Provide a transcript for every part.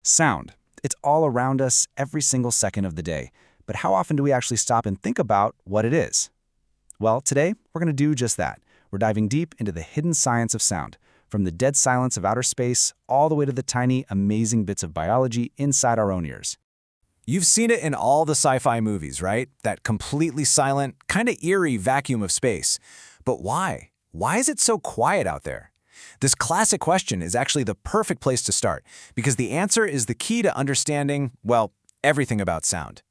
Sound. It's all around us every single second of the day. But how often do we actually stop and think about what it is? Well, today, we're going to do just that. We're diving deep into the hidden science of sound, from the dead silence of outer space all the way to the tiny, amazing bits of biology inside our own ears. You've seen it in all the sci-fi movies, right? That completely silent, kind of eerie vacuum of space. But why? Why is it so quiet out there? This classic question is actually the perfect place to start, because the answer is the key to understanding, well, everything about sound.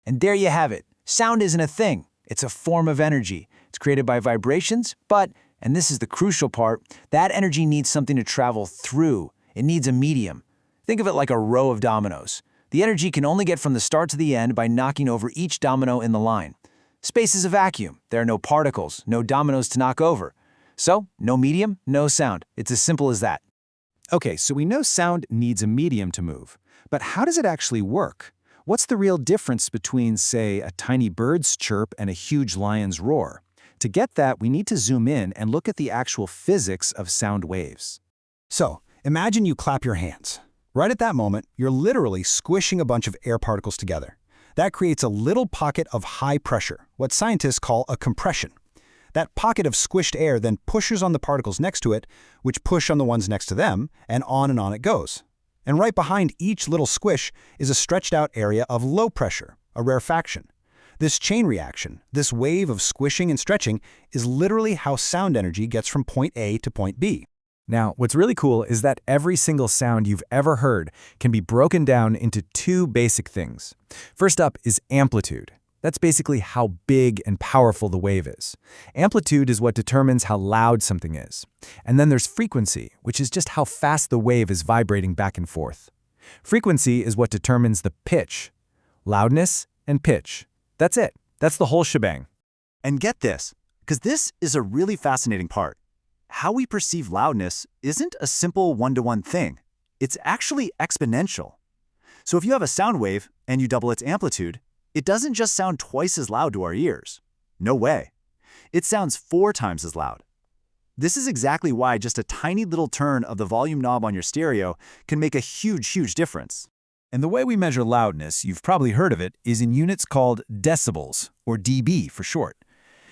And there you have it. Sound isn't a thing. It's a form of energy. It's created by vibrations, but, and this is the crucial part, that energy needs something to travel through. It needs a medium. Think of it like a row of dominoes. The energy can only get from the start to the end by knocking over each domino in the line. Space is a vacuum. There are no particles, no dominoes to knock over. So, no medium, no sound. It's as simple as that. Okay, so we know sound needs a medium to move. But how does it actually work? What's the real difference between, say, a tiny bird's chirp and a huge lion's roar? To get that, we need to zoom in and look at the actual physics of sound waves. So, imagine you clap your hands. Right at that moment, you're literally squishing a bunch of air particles together. That creates a little pocket of high pressure, what scientists call a compression. That pocket of squished air then pushes on the particles next to it, which push on the ones next to them, and on it goes. And right behind each little squish is a stretched out area of low pressure, a rarefaction. This chain reaction, this wave of squishing and stretching, is literally how sound energy gets from point A to point B. Now, what's really cool is that every single sound you've ever heard can be broken down into two basic things. First up is amplitude. That's basically how big and powerful the wave is. Amplitude is what determines how loud something is. And then there's frequency, which is just how fast the wave is vibrating back and forth. Frequency is what determines the pitch. Loudness and pitch. That's it. That's the whole shebang. And get this, because this is a really fascinating part. How we perceive loudness isn't a simple one-to-one thing. It's actually exponential. So if you have a sound wave and you double its amplitude, it doesn't just sound twice as loud to our ears. No way. It sounds 4 times as loud. This is exactly why just a tiny little turn of the volume knob on your stereo can make a huge difference. And the way we measure loudness, you've probably heard of it, is in units called decibels, or dB for short.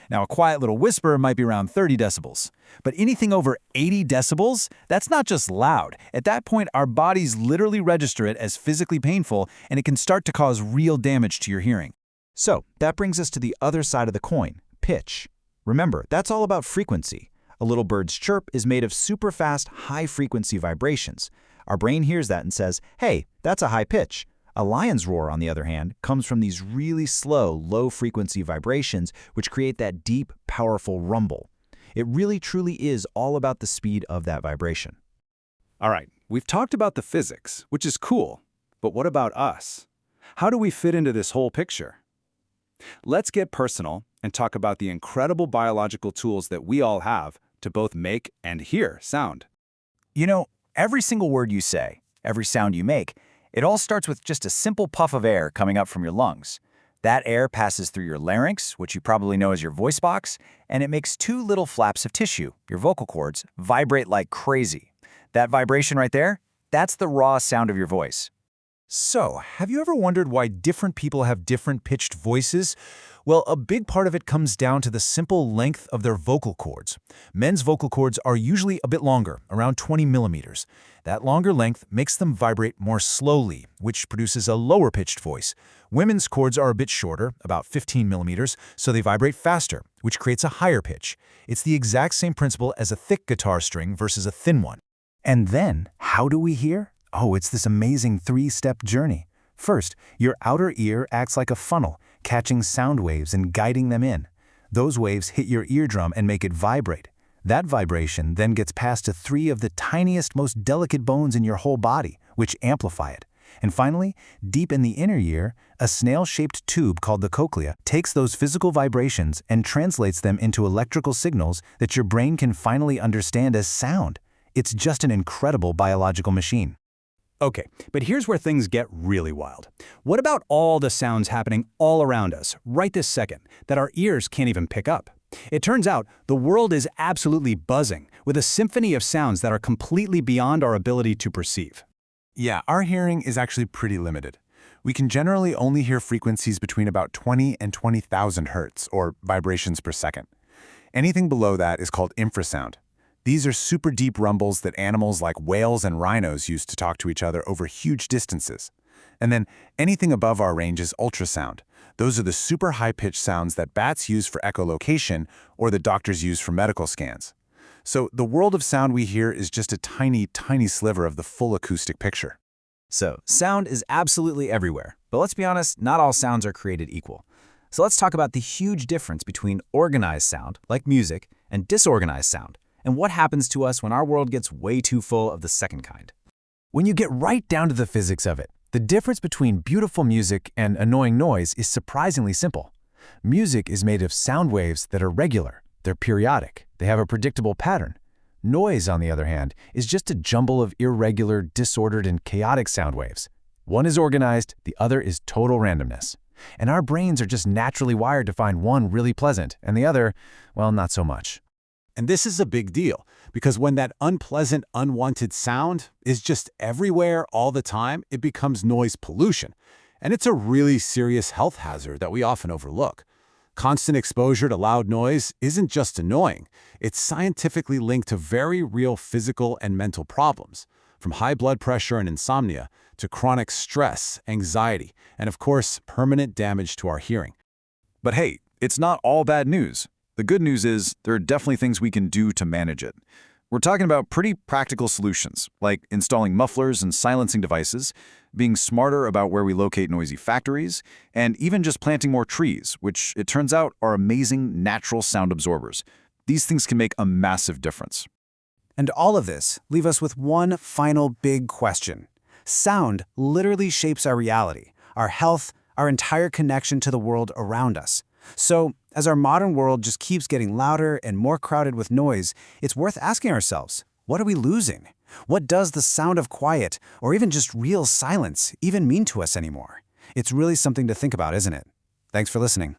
Now, a quiet little whisper might be around 30 decibels. But anything over 80 decibels, that's not just loud. At that point, our bodies literally register it as physically painful, and it can start to cause real damage to your hearing. So, that brings us to the other side of the coin, pitch. Remember, that's all about frequency. A little bird's chirp is made of super fast, high-frequency vibrations. Our brain hears that and says, hey, that's a high pitch. A lion's roar, on the other hand, comes from these really slow, low-frequency vibrations which create that deep, powerful rumble. It really truly is all about the speed of that vibration. All right, we've talked about the physics, which is cool. But what about us? How do we fit into this whole picture? Let's get personal and talk about the incredible biological tools that we all have to both make and hear sound. You know, every single word you say, every sound you make, it all starts with just a simple puff of air coming up from your lungs. That air passes through your larynx, which you probably know as your voice box, and it makes 2 little flaps of tissue, your vocal cords, vibrate like crazy. That vibration right there, that's the raw sound of your voice. So, have you ever wondered why different people have different pitched voices? Well, a big part of it comes down to the simple length of their vocal cords. Men's vocal cords are usually a bit longer, around 20 millimeters. That longer length makes them vibrate more slowly, which produces a lower-pitched voice. Women's cords are a bit shorter, about 15 millimeters, so they vibrate faster, which creates a higher pitch. It's the exact same principle as a thick guitar string versus a thin one. And then, how do we hear? Oh, it's this amazing 3-step journey. First, your outer ear acts like a funnel, catching sound waves and guiding them in. Those waves hit your eardrum and make it vibrate. That vibration then gets passed to 3 of the tiniest, most delicate bones in your whole body, which amplify it. And finally, deep in the inner ear, a snail-shaped tube called the cochlea takes those physical vibrations and translates them into electrical signals that your brain can finally understand as sound. It's just an incredible biological machine. Okay, but here's where things get really wild. What about all the sounds happening all around us, right this second, that our ears can't even pick up? It turns out the world is absolutely buzzing with a symphony of sounds that are completely beyond our ability to perceive. Yeah, our hearing is actually pretty limited. We can generally only hear frequencies between about 20 and 20,000 hertz, or vibrations per second. Anything below that is called infrasound. These are super deep rumbles that animals like whales and rhinos use to talk to each other over huge distances. And then anything above our range is ultrasound. Those are the super high-pitched sounds that bats use for echolocation or that doctors use for medical scans. So the world of sound we hear is just a tiny, tiny sliver of the full acoustic picture. So, sound is absolutely everywhere. But let's be honest, not all sounds are created equal. So let's talk about the huge difference between organized sound, like music, and disorganized sound, and what happens to us when our world gets way too full of the second kind. When you get right down to the physics of it, the difference between beautiful music and annoying noise is surprisingly simple. Music is made of sound waves that are regular, they're periodic, they have a predictable pattern. Noise, on the other hand, is just a jumble of irregular, disordered, and chaotic sound waves. One is organized, the other is total randomness. And our brains are just naturally wired to find one really pleasant, and the other, well, not so much. And this is a big deal, because when that unpleasant, unwanted sound is just everywhere all the time, it becomes noise pollution. And it's a really serious health hazard that we often overlook. Constant exposure to loud noise isn't just annoying. It's scientifically linked to very real physical and mental problems, from high blood pressure and insomnia to chronic stress, anxiety, and of course, permanent damage to our hearing. But hey, it's not all bad news. The good news is there are definitely things we can do to manage it. We're talking about pretty practical solutions, like installing mufflers and silencing devices, being smarter about where we locate noisy factories, and even just planting more trees, which it turns out are amazing natural sound absorbers. These things can make a massive difference. And all of this leave us with one final big question. Sound literally shapes our reality, our health, our entire connection to the world around us. So, as our modern world just keeps getting louder and more crowded with noise, it's worth asking ourselves, what are we losing? What does the sound of quiet, or even just real silence, even mean to us anymore? It's really something to think about, isn't it? Thanks for listening.